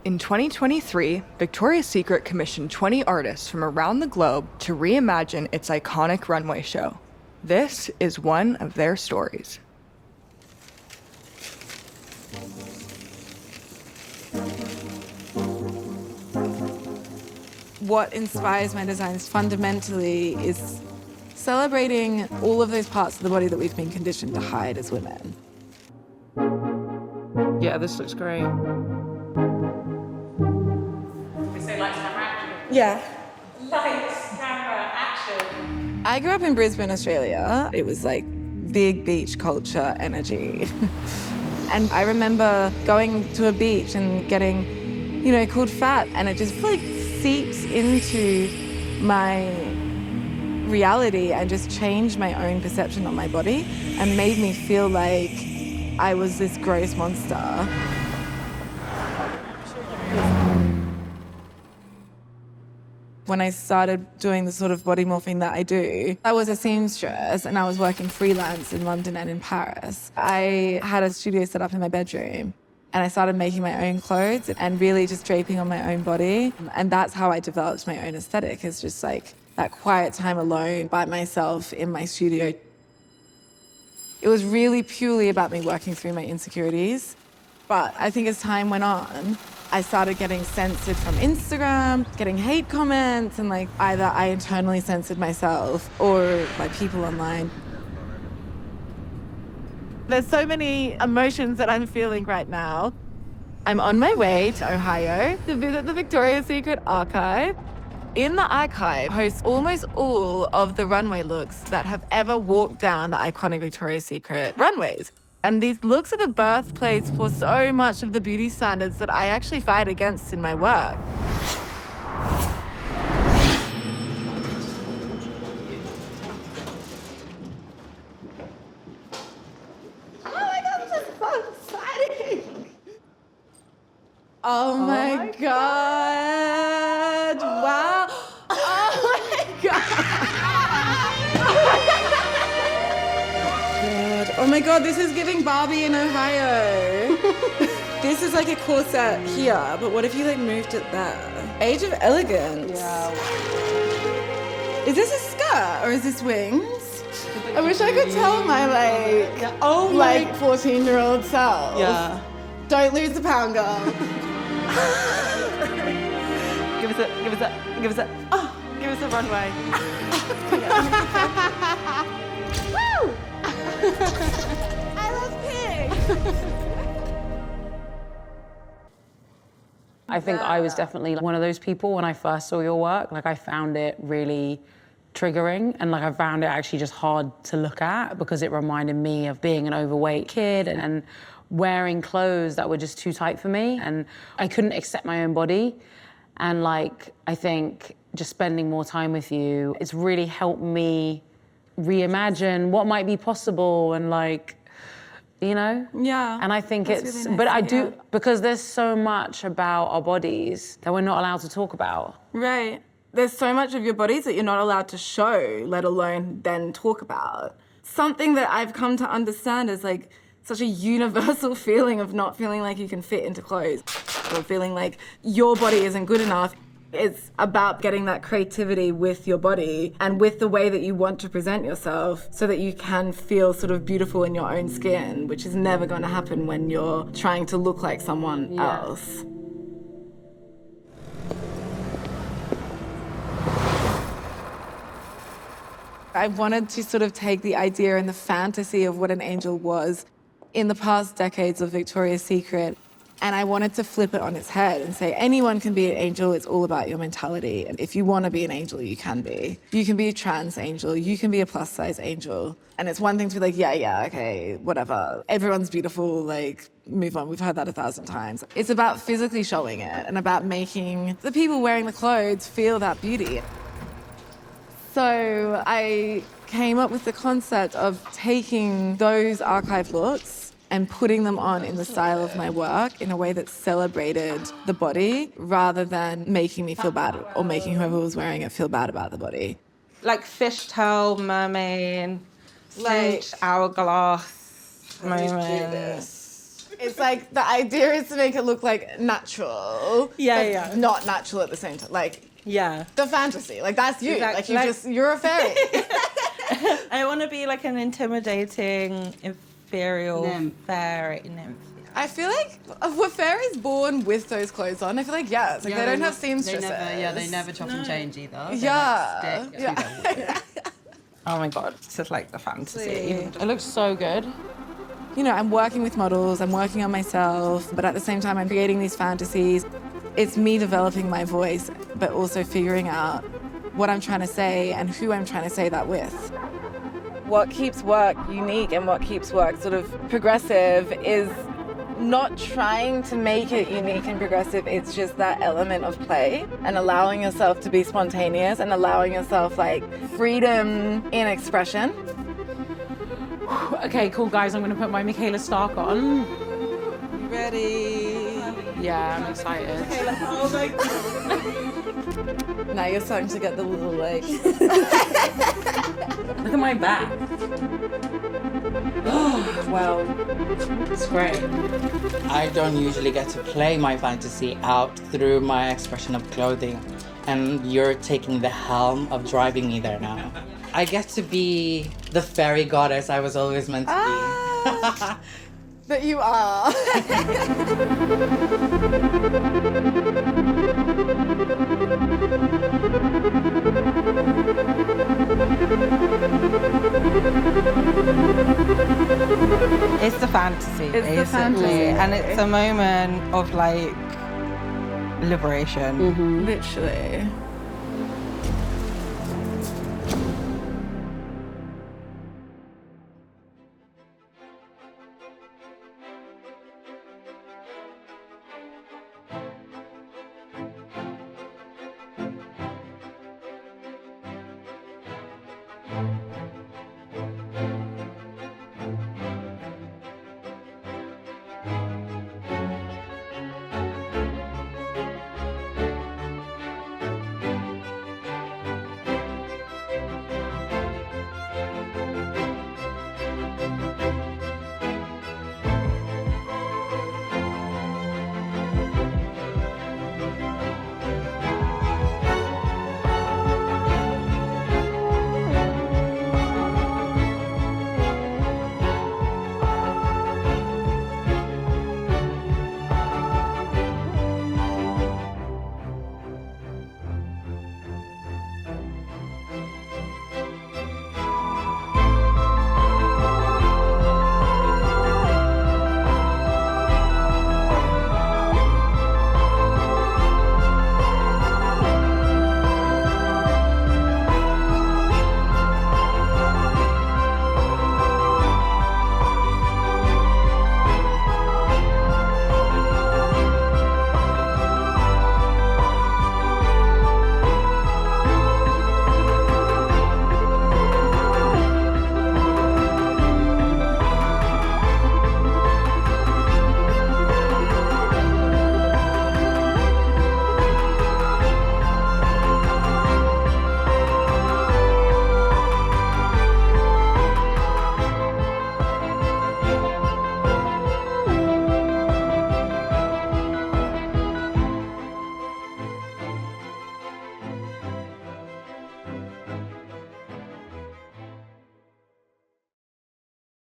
In 2023, Victoria's Secret commissioned 20 artists from around the globe to reimagine its iconic runway show. This is one of their stories. What inspires my designs fundamentally is celebrating all of those parts of the body that we've been conditioned to hide as women. Yeah, this looks great. We say lights, camera, action. Yeah. Lights, camera, action. I grew up in Brisbane, Australia. It was like big beach culture energy. And I remember going to a beach and getting, called fat, and it just like seeps into my reality and just changed my own perception on my body and made me feel like I was this gross monster. When I started doing the sort of body morphing that I do, I was a seamstress and I was working freelance in London and in Paris. I had a studio set up in my bedroom and I started making my own clothes and really just draping on my own body. And that's how I developed my own aesthetic, is just like that quiet time alone by myself in my studio. It was really purely about me working through my insecurities. But I think as time went on, I started getting censored from Instagram, getting hate comments, and like either I internally censored myself or by people online. There's so many emotions that I'm feeling right now. I'm on my way to Ohio to visit the Victoria's Secret archive. In the archive hosts almost all of the runway looks that have ever walked down the iconic Victoria's Secret runways. And these looks are the birthplace for so much of the beauty standards that I actually fight against in my work. Oh my God, this is so exciting! Oh my God, wow. Oh my God. Oh my God, this is giving Barbie in Ohio. This is like a corset here, but what if you like moved it there? Age of elegance. Yeah. Is this a skirt or is this wings? I wish I could tell my like 14-year-old self. Yeah. Don't lose the pound, girl. Give us a runway. Woo! I love pink. I think I was definitely one of those people when I first saw your work. Like, I found it really triggering, and like I found it actually just hard to look at because it reminded me of being an overweight kid and wearing clothes that were just too tight for me, and I couldn't accept my own body. And like, I think just spending more time with you, it's really helped me reimagine what might be possible and like, Yeah. And I think That's it's, really nice but I to do, hear. because there's so much about our bodies that we're not allowed to talk about. Right. There's so much of your bodies that you're not allowed to show, let alone then talk about. Something that I've come to understand is like such a universal feeling of not feeling like you can fit into clothes or feeling like your body isn't good enough. It's about getting that creativity with your body and with the way that you want to present yourself so that you can feel sort of beautiful in your own skin, which is never going to happen when you're trying to look like someone else. I wanted to sort of take the idea and the fantasy of what an angel was in the past decades of Victoria's Secret, and I wanted to flip it on its head and say anyone can be an angel. It's all about your mentality. And if you want to be an angel, you can be. You can be a trans angel. You can be a plus size angel. And it's one thing to be like, yeah, okay, whatever. Everyone's beautiful, like, move on. We've heard that 1,000 times. It's about physically showing it and about making the people wearing the clothes feel that beauty. So I came up with the concept of taking those archive looks and putting them on in the style of my work in a way that celebrated the body rather than making me feel bad or making whoever was wearing it feel bad about the body. Like fishtail, mermaid, Like French hourglass moment. It's like the idea is to make it look like natural. Yeah, but not natural at the same time. Like Yeah. the fantasy. Like that's you. Exactly. Like you're a fairy. I want to be like an intimidating, ethereal fairy nymph. I feel like were fairies born with those clothes on? I feel like yes. Like they don't have seamstresses. They never chop and change either. They Yeah. like stick. Oh my god, this is like the fantasy. It looks so good. You know, I'm working with models, I'm working on myself, but at the same time I'm creating these fantasies. It's me developing my voice, but also figuring out what I'm trying to say and who I'm trying to say that with. What keeps work unique and what keeps work sort of progressive is not trying to make it unique and progressive, it's just that element of play and allowing yourself to be spontaneous and allowing yourself like freedom in expression. Okay, cool guys, I'm gonna put my Michaela Stark on. Ready? Yeah, I'm excited. Oh my god. Now you're starting to get the little legs. Look at my back. Wow. It's great. I don't usually get to play my fantasy out through my expression of clothing, and you're taking the helm of driving me there now. I get to be the fairy goddess I was always meant to be. That you are. It's the fantasy, It's the basically. fantasy. And it's a moment of like liberation. Literally.